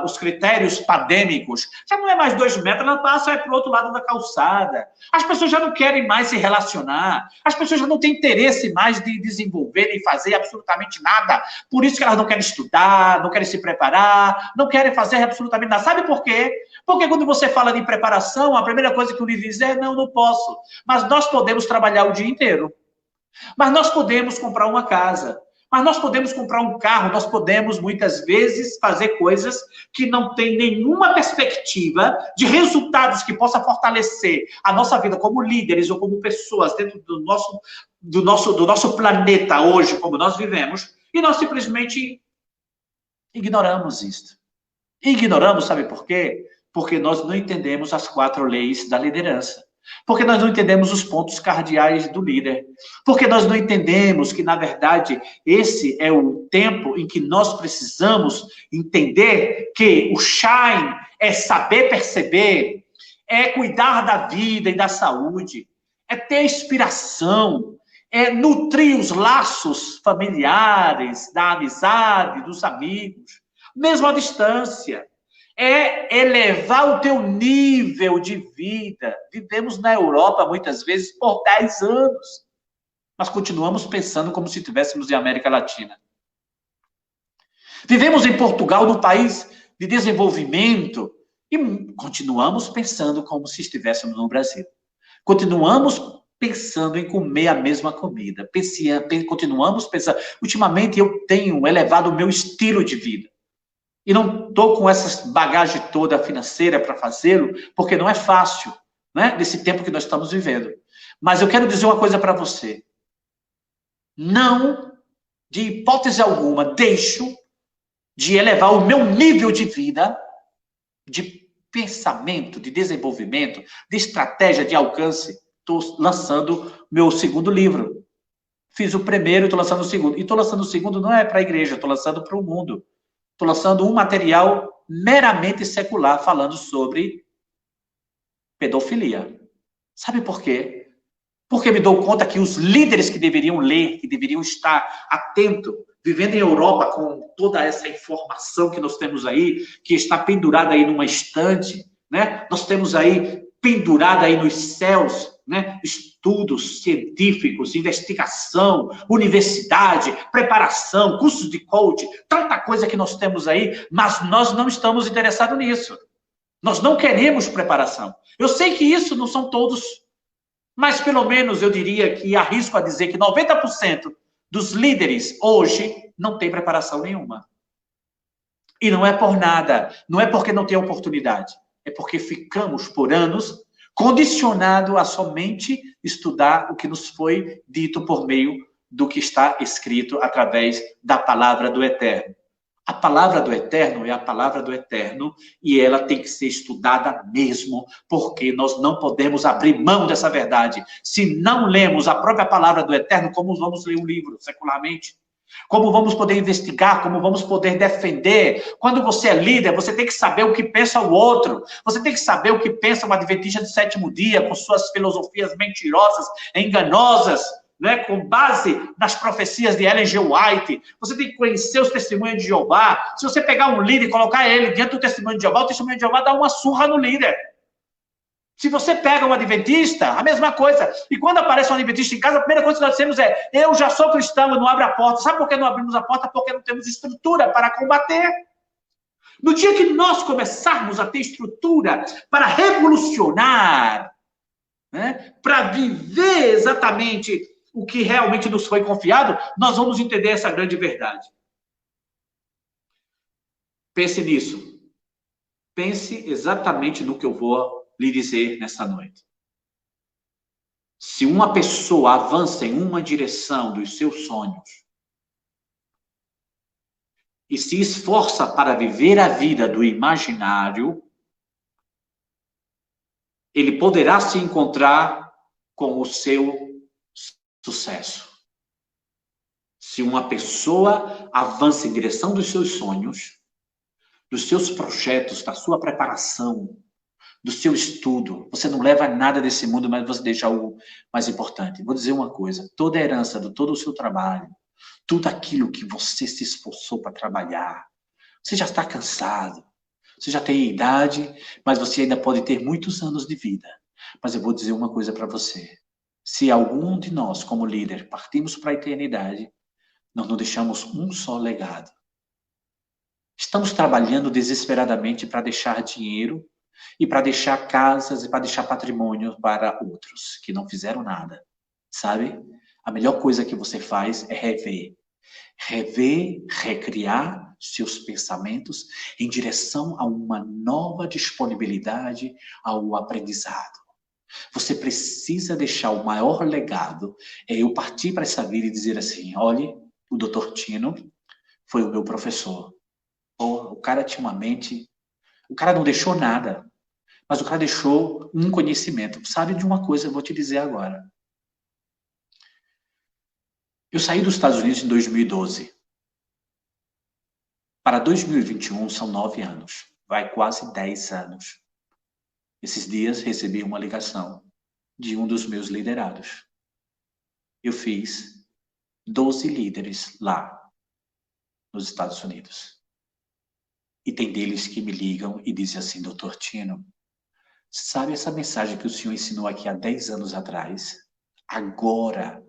S1: os critérios pandêmicos, já não é mais 2 metros, elas passam para o outro lado da calçada. As pessoas já não querem mais se relacionar, as pessoas já não têm interesse mais de desenvolver e fazer absolutamente nada. Por isso que elas não querem estudar, não querem se preparar, não querem fazer absolutamente nada. Sabe por quê? Porque quando você fala de preparação, a primeira coisa que o livro diz é, não posso. Mas nós podemos trabalhar o dia inteiro. Mas nós podemos comprar uma casa. Mas nós podemos comprar um carro. Nós podemos, muitas vezes, fazer coisas que não têm nenhuma perspectiva de resultados que possa fortalecer a nossa vida como líderes ou como pessoas dentro do nosso planeta hoje, como nós vivemos. E nós simplesmente ignoramos isso. Ignoramos, sabe por quê? Porque nós não entendemos as 4 leis da liderança. Porque nós não entendemos os pontos cardeais do líder. Porque nós não entendemos que, na verdade, esse é o tempo em que nós precisamos entender que o shine é saber perceber, é cuidar da vida e da saúde, é ter inspiração, é nutrir os laços familiares, da amizade, dos amigos, mesmo à distância. É elevar o teu nível de vida. Vivemos na Europa, muitas vezes, por 10 anos. Mas continuamos pensando como se estivéssemos em América Latina. Vivemos em Portugal, num país de desenvolvimento, e continuamos pensando como se estivéssemos no Brasil. Continuamos pensando em comer a mesma comida. Continuamos pensando... Ultimamente, eu tenho elevado o meu estilo de vida. E não estou com essa bagagem toda financeira para fazê-lo, porque não é fácil, né? Nesse tempo que nós estamos vivendo. Mas eu quero dizer uma coisa para você. Não, de hipótese alguma, deixo de elevar o meu nível de vida, de pensamento, de desenvolvimento, de estratégia, de alcance. Estou lançando meu 2º livro. Fiz o primeiro e estou lançando o 2º. E estou lançando o 2º não é para a igreja, estou lançando para o mundo. Estou lançando um material meramente secular, falando sobre pedofilia. Sabe por quê? Porque me dou conta que os líderes que deveriam ler, que deveriam estar atentos, vivendo em Europa com toda essa informação que nós temos aí, que está pendurada aí numa estante, né? Nós temos aí pendurada aí nos céus, né? Estudos científicos, investigação, universidade, preparação, cursos de coaching, tanta coisa que nós temos aí, mas nós não estamos interessados nisso. Nós não queremos preparação. Eu sei que isso não são todos, mas pelo menos eu diria que arrisco a dizer que 90% dos líderes hoje não tem preparação nenhuma. E não é por nada, não é porque não tem oportunidade, é porque ficamos por anos condicionado a somente estudar o que nos foi dito por meio do que está escrito através da palavra do Eterno. A palavra do Eterno é a palavra do Eterno e ela tem que ser estudada mesmo, porque nós não podemos abrir mão dessa verdade. Se não lemos a própria palavra do Eterno, como vamos ler um livro secularmente? Como vamos poder investigar, como vamos poder defender? Quando você é líder, você tem que saber o que pensa o outro. Você tem que saber o que pensa o adventista do 7º dia, com suas filosofias mentirosas, enganosas, né? Com base nas profecias de Ellen G. White. Você tem que conhecer os testemunhos de Jeová. Se você pegar um líder e colocar ele diante do testemunho de Jeová, o testemunho de Jeová dá uma surra no líder. Se você pega um adventista, a mesma coisa. E quando aparece um adventista em casa, a primeira coisa que nós dizemos é: eu já sou cristão, eu não abro a porta. Sabe por que não abrimos a porta? Porque não temos estrutura para combater. No dia que nós começarmos a ter estrutura para revolucionar, né, para viver exatamente o que realmente nos foi confiado, nós vamos entender essa grande verdade. Pense nisso. Pense exatamente no que eu vou lhe dizer nesta noite. Se uma pessoa avança em uma direção dos seus sonhos e se esforça para viver a vida do imaginário, ele poderá se encontrar com o seu sucesso. Se uma pessoa avança em direção dos seus sonhos, dos seus projetos, da sua preparação, do seu estudo. Você não leva nada desse mundo, mas você deixa algo mais importante. Vou dizer uma coisa, toda a herança de todo o seu trabalho, tudo aquilo que você se esforçou para trabalhar, você já está cansado, você já tem idade, mas você ainda pode ter muitos anos de vida. Mas eu vou dizer uma coisa para você. Se algum de nós, como líder, partimos para a eternidade, nós não deixamos um só legado. Estamos trabalhando desesperadamente para deixar dinheiro e para deixar casas e para deixar patrimônio para outros que não fizeram nada. Sabe? A melhor coisa que você faz é rever. Rever, recriar seus pensamentos em direção a uma nova disponibilidade ao aprendizado. Você precisa deixar o maior legado. É eu partir para essa vida e dizer assim, olhe, o Dr. Tino foi o meu professor. O cara tinha uma mente, o cara não deixou nada, mas o cara deixou um conhecimento. Sabe de uma coisa, eu vou te dizer agora. Eu saí dos Estados Unidos em 2012. Para 2021 são 9 anos. Vai quase 10 anos. Esses dias recebi uma ligação de um dos meus liderados. Eu fiz 12 líderes lá nos Estados Unidos. E tem deles que me ligam e dizem assim, Dr. Tino, sabe essa mensagem que o senhor ensinou aqui há 10 anos atrás? Agora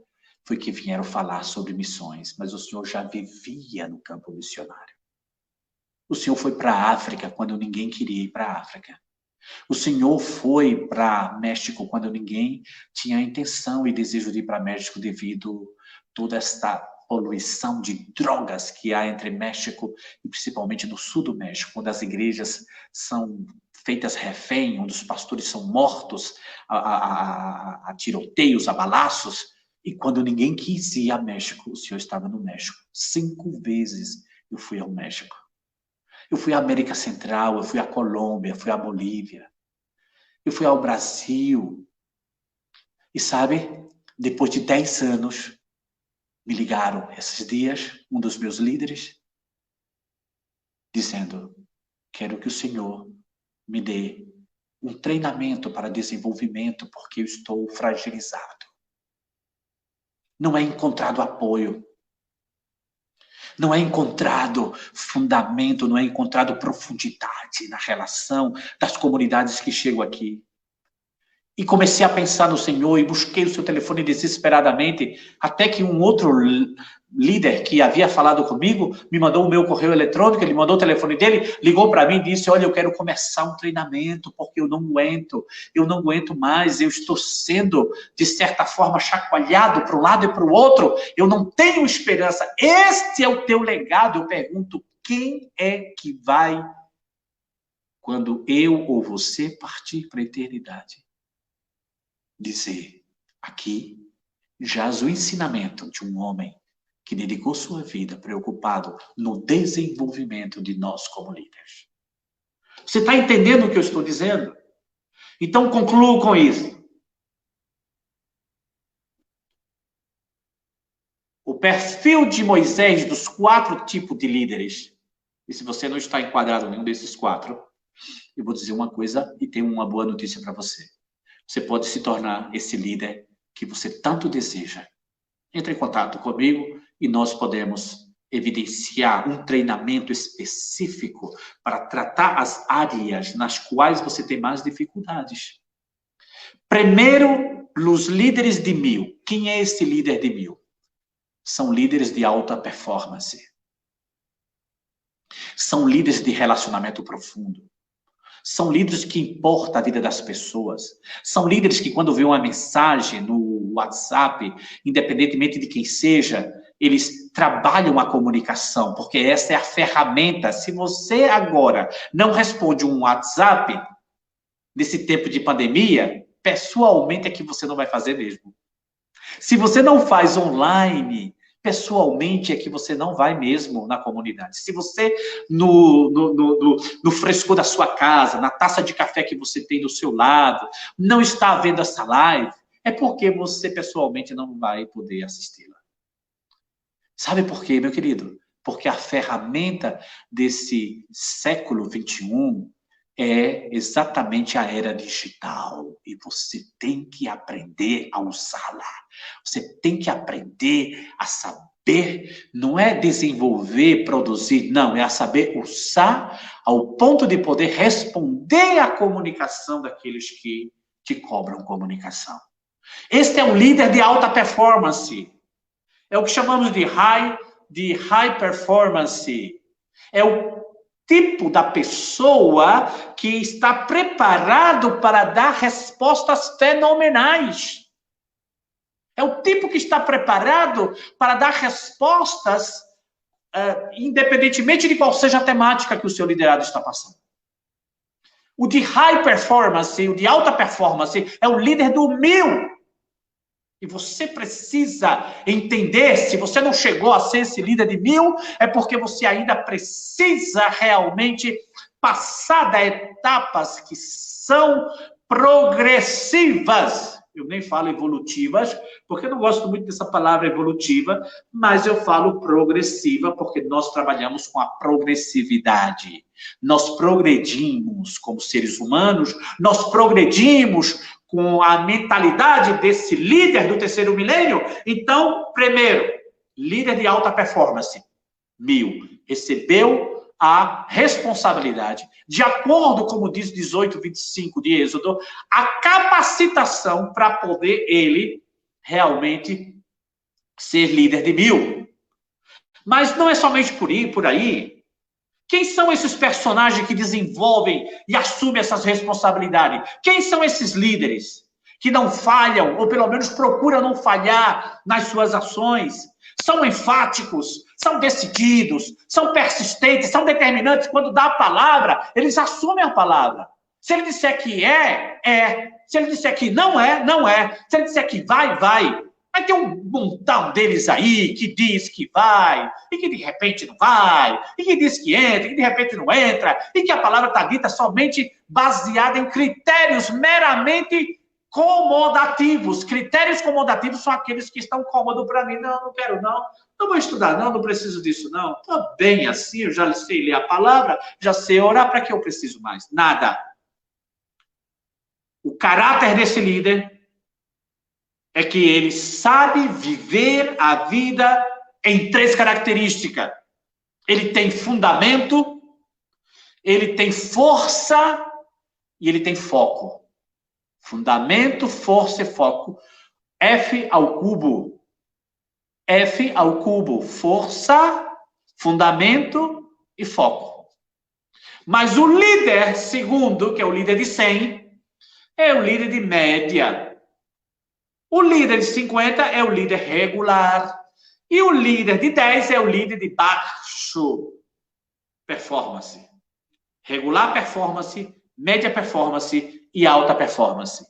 S1: foi que vieram falar sobre missões, mas o senhor já vivia no campo missionário. O senhor foi para a África quando ninguém queria ir para a África. O senhor foi para México quando ninguém tinha intenção e desejo de ir para México devido a toda esta poluição de drogas que há entre México e principalmente no sul do México, onde as igrejas são feitas refém, onde os pastores são mortos a tiroteios, a balaços. E quando ninguém quis ir a México, o senhor estava no México. 5 vezes eu fui ao México. Eu fui à América Central, eu fui à Colômbia, fui à Bolívia. Eu fui ao Brasil. E sabe, depois de 10 anos, me ligaram esses dias, um dos meus líderes, dizendo, quero que o Senhor me dê um treinamento para desenvolvimento, porque eu estou fragilizado. Não é encontrado apoio. Não é encontrado fundamento, não é encontrado profundidade na relação das comunidades que chegam aqui. E comecei a pensar no Senhor e busquei o seu telefone desesperadamente, até que um outro líder que havia falado comigo me mandou o meu correio eletrônico, ele mandou o telefone dele, ligou para mim e disse, olha, eu quero começar um treinamento, porque eu não aguento mais, eu estou sendo, de certa forma, chacoalhado para um lado e para o outro, eu não tenho esperança. Este é o teu legado. Eu pergunto, quem é que vai, quando eu ou você partir para a eternidade, dizer, aqui jaz o ensinamento de um homem que dedicou sua vida preocupado no desenvolvimento de nós como líderes. Você está entendendo o que eu estou dizendo? Então, concluo com isso. O perfil de Moisés dos 4 tipos de líderes, e se você não está enquadrado em nenhum desses 4, eu vou dizer uma coisa e tenho uma boa notícia para você. Você pode se tornar esse líder que você tanto deseja. Entre em contato comigo e nós podemos evidenciar um treinamento específico para tratar as áreas nas quais você tem mais dificuldades. Primeiro, os líderes de 1000. Quem é esse líder de 1000? São líderes de alta performance. São líderes de relacionamento profundo. São líderes que importam a vida das pessoas. São líderes que, quando vê uma mensagem no WhatsApp, independentemente de quem seja, eles trabalham a comunicação, porque essa é a ferramenta. Se você agora não responde um WhatsApp, nesse tempo de pandemia, pessoalmente é que você não vai fazer mesmo. Se você não faz online, pessoalmente é que você não vai mesmo na comunidade. Se você, no frescor da sua casa, na taça de café que você tem do seu lado, não está vendo essa live, é porque você pessoalmente não vai poder assisti-la. Sabe por quê, meu querido? Porque a ferramenta desse século XXI é exatamente a era digital e você tem que aprender a usá-la. Você tem que aprender a saber, não é desenvolver, produzir, não, é a saber usar ao ponto de poder responder à comunicação daqueles que te cobram comunicação. Este é um líder de alta performance. É o que chamamos de high performance. É o tipo da pessoa que está preparado para dar respostas fenomenais. É o tipo que está preparado para dar respostas, independentemente de qual seja a temática que o seu liderado está passando. O de high performance, o de alta performance, é o líder do 1000. E você precisa entender, se você não chegou a ser esse líder de 1000, é porque você ainda precisa realmente passar das etapas que são progressivas. Eu nem falo evolutivas, porque eu não gosto muito dessa palavra evolutiva, mas eu falo progressiva, porque nós trabalhamos com a progressividade. Nós progredimos como seres humanos, nós progredimos com a mentalidade desse líder do terceiro milênio. Então, primeiro, líder de alta performance, 1000, recebeu a responsabilidade, de acordo, como diz 18:25 de Êxodo, a capacitação para poder ele realmente ser líder de 1000. Mas não é somente por aí. Quem são esses personagens que desenvolvem e assumem essas responsabilidades? Quem são esses líderes que não falham, ou pelo menos procuram não falhar nas suas ações? São enfáticos, são decididos, são persistentes, são determinantes. Quando dá a palavra, eles assumem a palavra. Se ele disser que é, é. Se ele disser que não é, não é. Se ele disser que vai, vai. Vai ter um montão deles aí que diz que vai, e que de repente não vai, e que diz que entra, e que de repente não entra, e que a palavra está dita somente baseada em critérios meramente comodativos. Critérios comodativos são aqueles que estão cômodos para mim. Não, não quero não. Não vou estudar não, não preciso disso não. Estou bem assim, eu já sei ler a palavra, já sei orar, para que eu preciso mais? Nada. O caráter desse líder é que ele sabe viver a vida em 3 características. Ele tem fundamento, ele tem força e ele tem foco. Fundamento, força e foco. F ao cubo. F ao cubo. Força, fundamento e foco. Mas o líder segundo, que é o líder de 100, é o líder de média. O líder de 50 é o líder regular. E o líder de 10 é o líder de baixo performance. Regular performance, média performance e alta performance.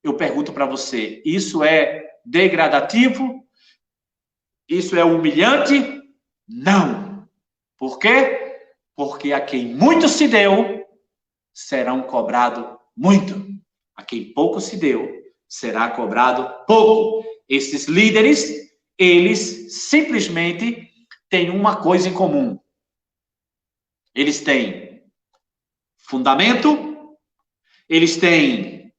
S1: Eu pergunto para você, isso é degradativo? Isso é humilhante? Não. Por quê? Porque a quem muito se deu, serão cobrado muito. A quem pouco se deu, será cobrado pouco. Esses líderes, eles simplesmente têm uma coisa em comum. Eles têm fundamento, eles têm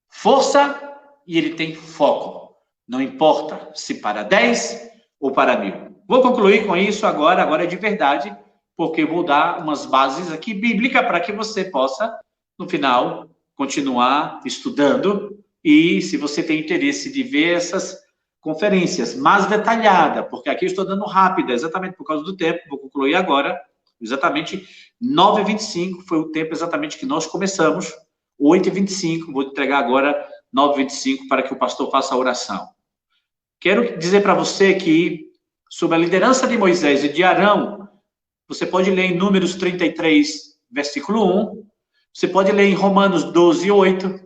S1: força e ele tem foco. Não importa se para 10 ou para 1000. Vou concluir com isso agora é de verdade, porque vou dar umas bases aqui bíblicas para que você possa, no final, continuar estudando, e se você tem interesse de ver essas conferências mais detalhadas, porque aqui eu estou dando rápida, exatamente por causa do tempo, vou concluir agora, exatamente 9h25 foi o tempo exatamente que nós começamos, 8h25, vou entregar agora 9h25 para que o pastor faça a oração. Quero dizer para você que, sob a liderança de Moisés e de Arão, você pode ler em Números 33, versículo 1, você pode ler em Romanos 12, 8.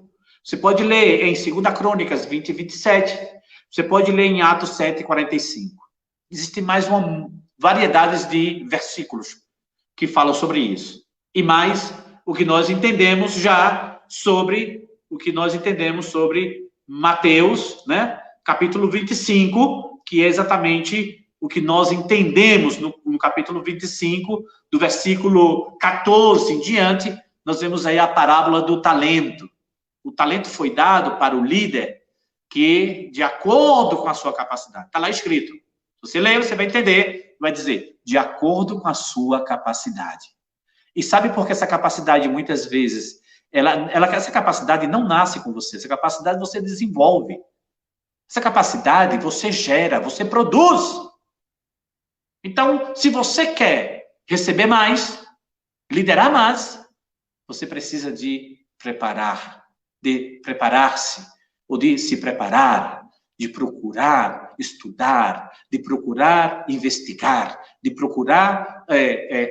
S1: Você pode ler em 2 Crônicas 20, 27. Você pode ler em Atos 7, 45. Existe mais uma variedade de versículos que falam sobre isso. E mais o que nós entendemos já sobre Mateus, né? Capítulo 25, que é exatamente o que nós entendemos no capítulo 25, do versículo 14 em diante, nós vemos aí a parábola do talento. O talento foi dado para o líder que, de acordo com a sua capacidade, está lá escrito. Se você ler, você vai entender, vai dizer, de acordo com a sua capacidade. E sabe por que essa capacidade, muitas vezes, essa capacidade não nasce com você, essa capacidade você desenvolve. Essa capacidade você gera, você produz. Então, se você quer receber mais, liderar mais, você precisa de preparar-se, ou de se preparar, de procurar estudar, de procurar investigar, de procurar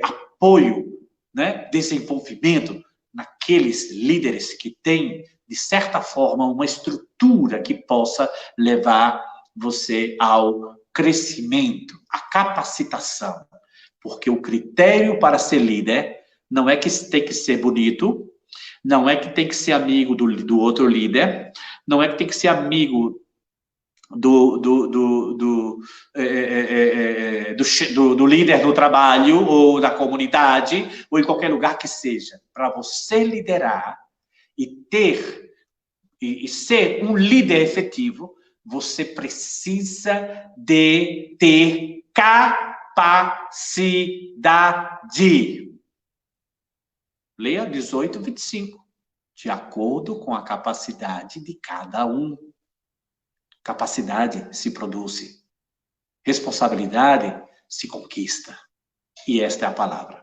S1: apoio, né, desenvolvimento naqueles líderes que têm, de certa forma, uma estrutura que possa levar você ao crescimento, à capacitação. Porque o critério para ser líder não é que tem que ser bonito, não é que tem que ser amigo do outro líder, não é que tem que ser amigo do líder do trabalho, ou da comunidade, ou em qualquer lugar que seja. Para você liderar e ser um líder efetivo, você precisa de ter capacidade. Leia 18, 25. De acordo com a capacidade de cada um. Capacidade se produz. Responsabilidade se conquista. E esta é a palavra.